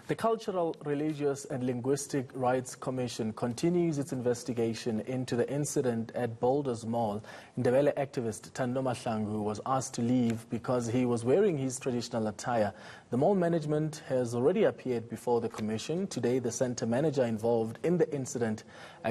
The Cultural, Religious and Linguistic Rights Commission continues its investigation into the incident at Boulders Mall. Ndebele activist Thando Mahlangu was asked to leave because he was wearing his traditional attire. The mall management has already appeared before the commission. Today, the center manager involved in the incident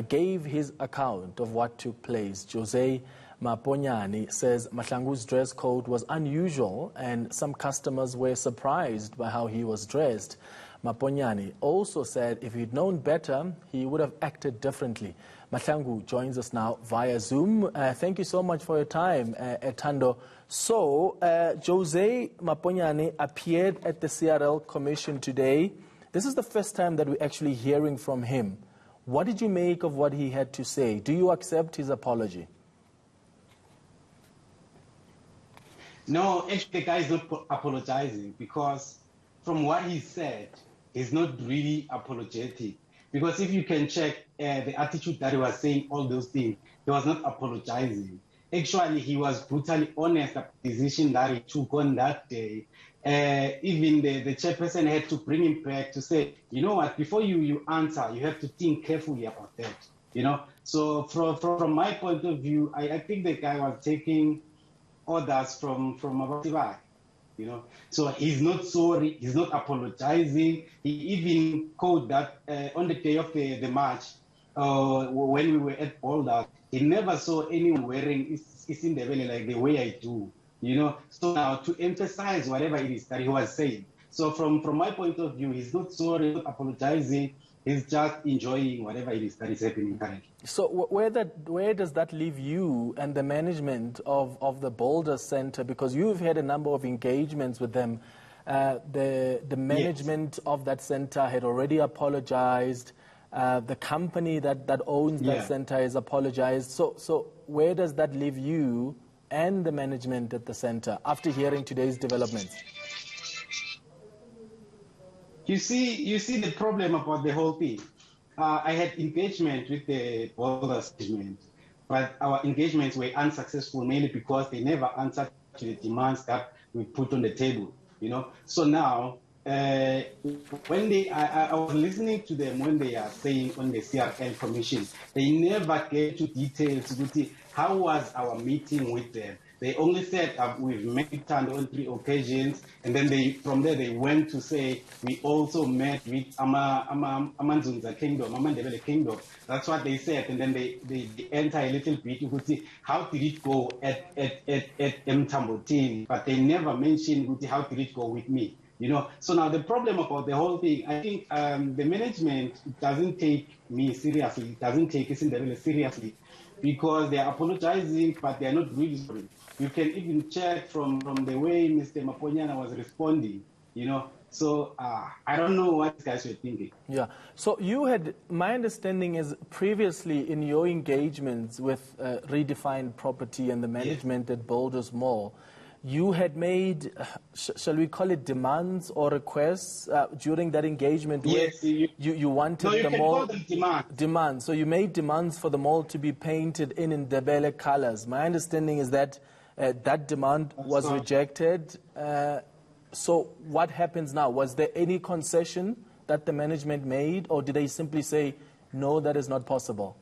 gave his account of what took place. Jose Maponyane says Mahlangu's dress code was unusual and some customers were surprised by how he was dressed. Maponyane also said if he'd known better, he would have acted differently. Mahlangu joins us now via Zoom. Thank you so much for your time, Thando. So, Jose Maponyane appeared at the CRL Commission today. This is the first time that we're actually hearing from him. What did you make of what he had to say? Do you accept his apology? No, actually, the guy is not apologizing because from what he said, he's not really apologetic. Because if you can check the attitude that he was saying all those things, he was not apologizing. Actually, he was brutally honest about the decision that he took on that day. Even the chairperson had to bring him back to say, you know what, before you answer, you have to think carefully about that. You know, so from my point of view, I think the guy was taking orders from above, you know. So he's not sorry, he's not apologizing. He even called that on the day of the march, when we were at Boulders, he never saw anyone wearing Ndebele like the way I do, you know. So now to emphasize whatever it is that he was saying. So from my point of view, he's not sorry, not apologizing. He's just enjoying whatever it is that is happening currently. So where does that leave you and the management of the Boulders Center? Because you've had a number of engagements with them. The management of that center had already apologized. The company that owns that center has apologized. So where does that leave you and the management at the center after hearing today's developments? You see the problem about the whole thing. I had engagement with the Boulders management, but our engagements were unsuccessful mainly because they never answered to the demands that we put on the table. You know. So now, when I was listening to them when they are saying on the CRL Commission, they never get to details to see how was our meeting with them. They only said we've met Thando on 3 occasions, and then from there they went to say we also met with Amanzunza Kingdom, Ndebele Kingdom. That's what they said, and then they enter a little bit. You could see how did it go at Mtambotin, but they never mentioned how did it go with me. You know, so now the problem about the whole thing, I think the management doesn't take me seriously, doesn't take Ndebele seriously, because they are apologizing, but they are not really sorry. You can even check from the way Mr. Maponyane was responding, you know. So I don't know what these guys were thinking. Yeah. So you had, my understanding is previously in your engagements with Redefined Property and the management at Boulders Mall, you had made, shall we call it demands or requests during that engagement? Yes. Where you wanted the mall. Demands. So you made demands for the mall to be painted in Ndebele colors. My understanding is that that demand was rejected. So what happens now? Was there any concession that the management made, or did they simply say, no, that is not possible?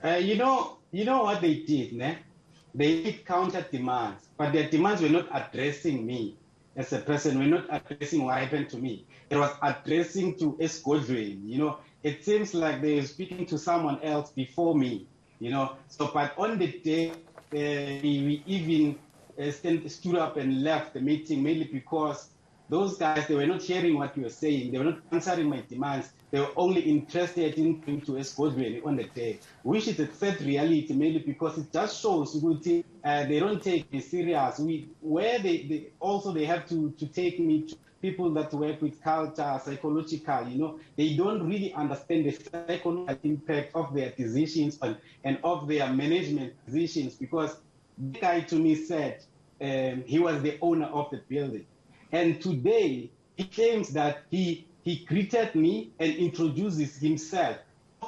You know what they did, ne? They did counter demands, but their demands were not addressing me as a person, were not addressing what happened to me. It was addressing to Escodlane, you know. It seems like they were speaking to someone else before me, you know. So, but on the day, we even stood up and left the meeting, mainly because those guys, they were not hearing what you were saying. They were not answering my demands. They were only interested in going to Escodlane on the day, which is a sad reality, mainly because it just shows they don't take me serious. They have to take me to people that work with culture, psychological, you know. They don't really understand the psychological impact of their decisions and of their management decisions, because the guy to me said he was the owner of the building. And today, he claims that he greeted me and introduces himself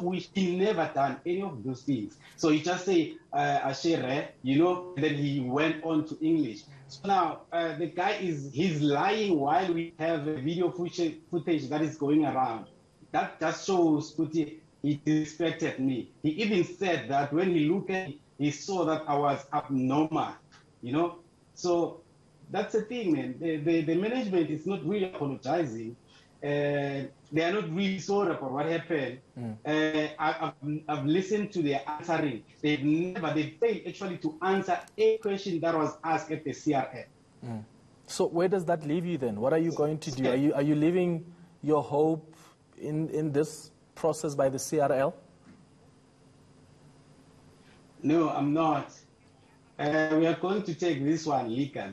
of which he never done any of those things. So he just say, Ashere, and then he went on to English. So now the guy he's lying while we have a video footage that is going around. That just shows Kuti, he disrespected me. He even said that when he looked at me, he saw that I was abnormal, So that's the thing, man. The management is not really apologizing. They are not really sorry for what happened. I've listened to their answering. They failed actually to answer a question that was asked at the CRL. So where does that leave you then? What are you going to do? Are you leaving your hope in this process by the CRL? No, I'm not. We are going to take this one legal,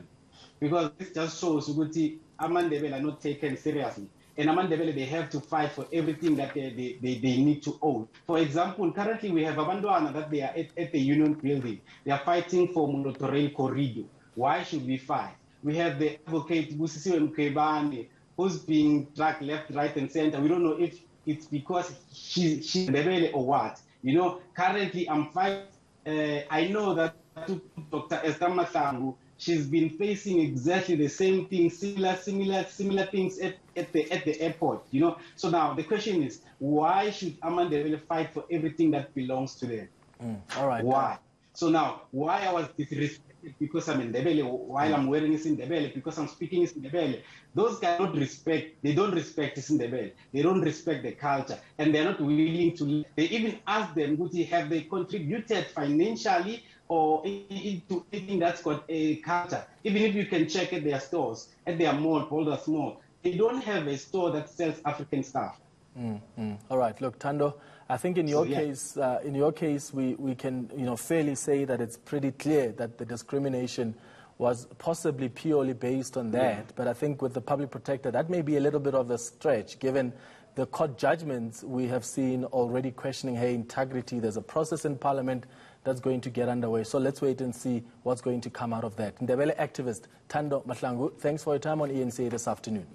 because this just shows Uguti Ndebele are not taken seriously. And Ndebele, they have to fight for everything that they need to own. For example, currently we have Abandwana that they are at the Union Building. They are fighting for Monorail corridor. Why should we fight? We have the advocate Busisiwe Mkhwebane, who's being dragged left, right, and center. We don't know if it's because she's Ndebele or what. Currently I'm fighting. I know that Dr. Thando Mahlangu, she's been facing exactly the same thing, similar things at the airport. So now the question is, why should Ndebele fight for everything that belongs to them? All right. Why? So now, why I was disrespected because I'm in Ndebele, while I'm wearing this in Ndebele, because I'm speaking in Ndebele. Those guys don't respect this in Ndebele. They don't respect the culture, and they're not willing to. They even ask them, have they contributed financially or into anything that's got a culture? Even if you can check at their stores, at their mall, Boulders Mall, they don't have a store that sells African stuff. All right. Look, Thando, I think in your case, we can fairly say that it's pretty clear that the discrimination was possibly purely based on that. But I think with the public protector, that may be a little bit of a stretch, given the court judgments we have seen already questioning her integrity. There's a process in Parliament that's going to get underway. So let's wait and see what's going to come out of that. Ndebele activist Thando Mahlangu, thanks for your time on ENCA this afternoon.